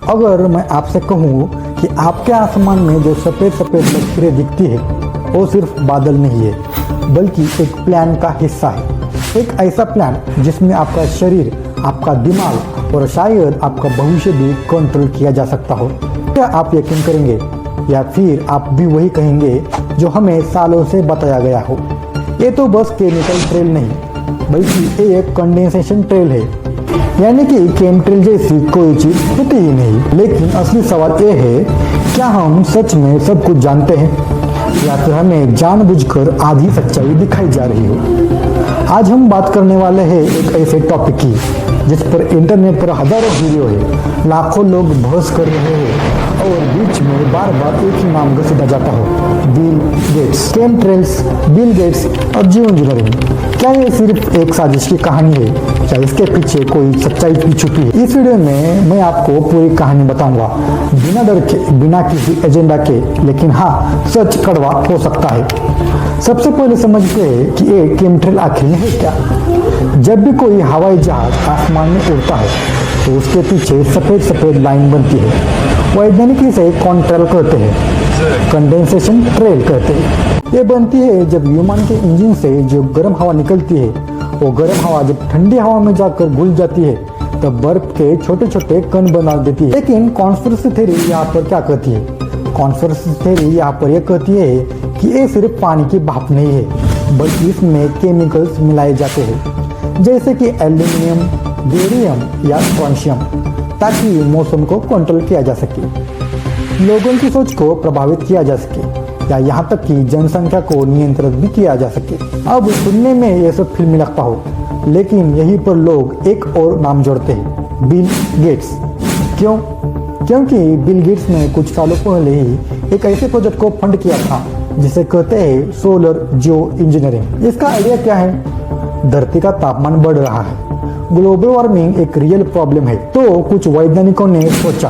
अगर मैं आपसे कहूँ कि आपके आसमान में जो सफ़ेद सफ़ेद लकीरें दिखती है वो सिर्फ बादल नहीं है बल्कि एक प्लान का हिस्सा है। एक ऐसा प्लान जिसमें आपका शरीर, आपका दिमाग और शायद आपका भविष्य भी कंट्रोल किया जा सकता हो। क्या आप यकीन करेंगे या फिर आप भी वही कहेंगे जो हमें सालों से बताया गया हो? ये तो बस केमिकल ट्रेल नहीं बल्कि एक कंडेंसेशन ट्रेल है, यानी कि केमट्रेल जैसी कोई चीज होती ही नहीं। लेकिन असली सवाल ये है, क्या हम सच में सब कुछ जानते हैं या फिर हमें जानबूझकर आधी सच्चाई दिखाई जा रही है? आज हम बात करने वाले हैं एक ऐसे टॉपिक की जिस पर इंटरनेट पर हजारों वीडियो है, लाखों लोग बहस कर रहे हैं और बीच में बार बार एक ही नाम घसीटा जाता हो, Bill Gates. Chemtrails, Bill Gates और जियो इंजीनियरिंग, क्या ये सिर्फ एक साजिश की कहानी है? क्या इसके पीछे कोई सच्चाई भी छुपी है? इस वीडियो में मैं आपको पूरी कहानी बताऊंगा, बिना डर के, बिना किसी एजेंडा के, लेकिन हाँ, सच कड़वा हो सकता है। सबसे पहले समझते हैं कि ये केमट्रेल आखिर है क्या। जब भी कोई हवाई जहाज आसमान में उड़ता है तो उसके पीछे सफेद सफेद लाइन बनती है। वैज्ञानिक इसे कॉन्ट्रेल कहते हैं, कंडेंसेशन ट्रेल कहते हैं। ये बनती है जब विमान के इंजन से जो गर्म हवा निकलती है, वो गर्म हवा जब ठंडी हवा में जाकर घुल जाती है तब बर्फ के छोटे छोटे कण बना देती है। लेकिन कॉन्स्पिरेसी थ्योरी यहाँ पर क्या कहती है? कॉन्स्पिरेसी थ्योरी यहाँ पर यह कहती है कि ये सिर्फ पानी की भाप नहीं है बल्कि इसमें केमिकल्स मिलाए जाते हैं, जैसे कि एल्यूमिनियम, बेरियम या स्ट्रोंशियम, ताकि मौसम को कंट्रोल किया जा सके, लोगों की सोच को प्रभावित किया जा सके या यहाँ तक कि जनसंख्या को नियंत्रित भी किया जा सके। अब सुनने में ये सब फिल्मी लगता हो, लेकिन यहीं पर लोग एक और नाम जोड़ते हैं, बिल गेट्स। क्यों? क्योंकि बिल गेट्स ने कुछ सालों पहले ही एक ऐसे प्रोजेक्ट को फंड किया था जिसे कहते हैं सोलर जियो इंजीनियरिंग। इसका आइडिया क्या है? धरती का तापमान बढ़ रहा है, ग्लोबल वार्मिंग एक रियल प्रॉब्लम है, तो कुछ वैज्ञानिकों ने सोचा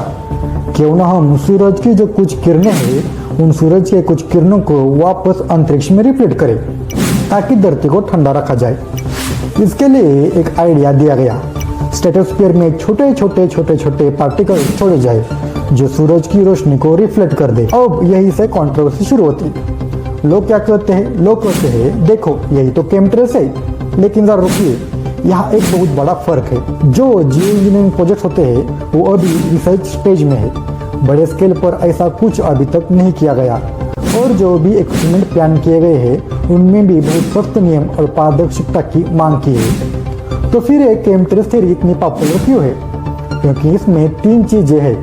क्यों ना हम सूरज की जो कुछ किरणें हैं उन सूरज के कुछ किरणों को वापस अंतरिक्ष में रिफ्लेक्ट करें ताकि धरती को ठंडा रखा जाए। इसके लिए एक आइडिया दिया गया, स्ट्रेटोस्फीयर में छोटे छोटे पार्टिकल्स छोड़े जाए जो सूरज की रोशनी को रिफ्लेक्ट कर दे। अब यही से कंट्रोवर्सी शुरू होती। लोग क्या कहते हैं? लोग कहते हैं देखो यही तो केमट्रेल्स है। लेकिन जरा रुकिए, यहाँ एक बहुत बड़ा फर्क है। जो जियो इंजीनियरिंग प्रोजेक्ट होते हैं वो अभी रिसर्च स्टेज में है, बड़े स्केल पर ऐसा कुछ अभी तक नहीं किया गया, और जो भी एक्सपेरिमेंट प्लान किए गए हैं उनमें भी बहुत सख्त नियम और पारदर्शिता की मांग की है। तो फिर एक केमट्रेल थ्योरी इतनी पॉपुलर क्यों है? क्योंकि इसमें तीन चीजें हैं,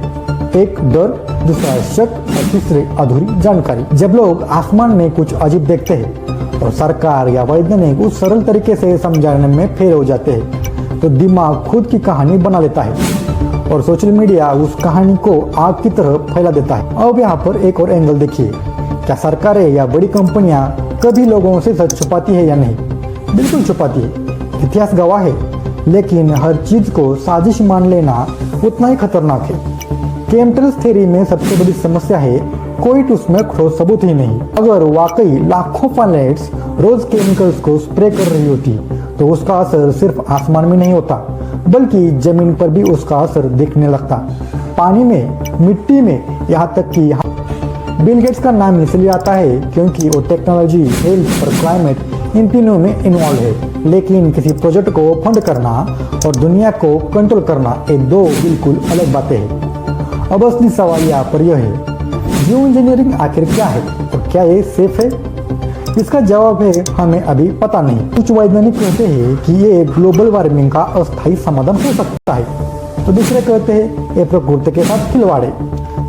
एक डर, दूसरा शक और तीसरी अधूरी जानकारी। जब लोग आसमान में कुछ अजीब देखते हैं और सरकार या वैज्ञानिक उस सरल तरीके से समझाने में फेल हो जाते हैं तो दिमाग खुद की कहानी बना लेता है और सोशल मीडिया उस कहानी को आग की तरह फैला देता है। अब यहाँ पर एक और एंगल देखिए, क्या सरकारें या बड़ी कंपनियां कभी लोगों से सच छुपाती है या नहीं? बिल्कुल छुपाती है, इतिहास गवाह है। लेकिन हर चीज को साजिश मान लेना उतना ही खतरनाक है। केमट्रेल थ्योरी में सबसे बड़ी समस्या है कोई उसमें ठोस सबूत ही नहीं। अगर वाकई लाखों पायलट्स रोज केमिकल्स को स्प्रे कर रही होती तो उसका असर सिर्फ आसमान में नहीं होता बल्कि जमीन पर भी उसका असर दिखने लगता, पानी में, मिट्टी में, यहाँ तक कि बिल गेट्स का नाम इसलिए आता है क्योंकि वो टेक्नोलॉजी, हेल्थ और क्लाइमेट इन तीनों में इन्वॉल्व है। लेकिन किसी प्रोजेक्ट को फंड करना और दुनिया को कंट्रोल करना ये दो बिल्कुल अलग बातें हैं। अब असली सवाल यहाँ पर यह है, जियो इंजीनियरिंग आखिर क्या है और क्या ये सेफ है? इसका जवाब है हमें अभी पता नहीं। कुछ वैज्ञानिक कहते हैं कि ये ग्लोबल वार्मिंग का अस्थायी समाधान हो सकता है, तो दूसरे कहते हैं ये प्रकृति के साथ खिलवाड़ है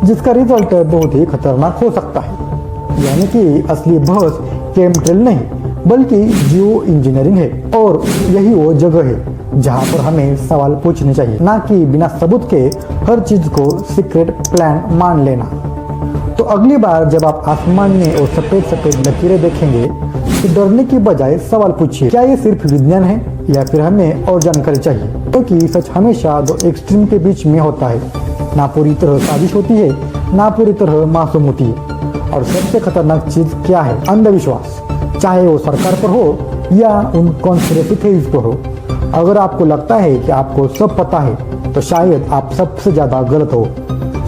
जिसका रिजल्ट बहुत ही खतरनाक हो सकता है। यानी कि असली बहस केमट्रेल नहीं बल्कि जियो इंजीनियरिंग है, और यही वो जगह है जहाँ पर हमें सवाल पूछने चाहिए, ना कि बिना सबूत के हर चीज को सीक्रेट प्लान मान लेना। तो अगली बार जब आप आसमान में और सफेद सफेद लकीरें देखेंगे तो डरने की बजाय सवाल पूछिए, क्या ये सिर्फ विज्ञान है या फिर हमें और जानकारी चाहिए? क्योंकि सच हमेशा दो एक्सट्रीम के बीच में होता है, ना पूरी तरह साजिश होती है ना पूरी तरह मासूम होती है। और सबसे खतरनाक चीज क्या है? अंधविश्वास, चाहे वो सरकार पर हो या उन कॉन्स्पिरेसी थ्योरीज पर हो। अगर आपको लगता है कि आपको सब पता है तो शायद आप सबसे ज्यादा गलत हो।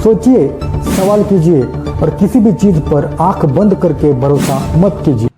सोचिए, सवाल कीजिए और किसी भी चीज पर आंख बंद करके भरोसा मत कीजिए।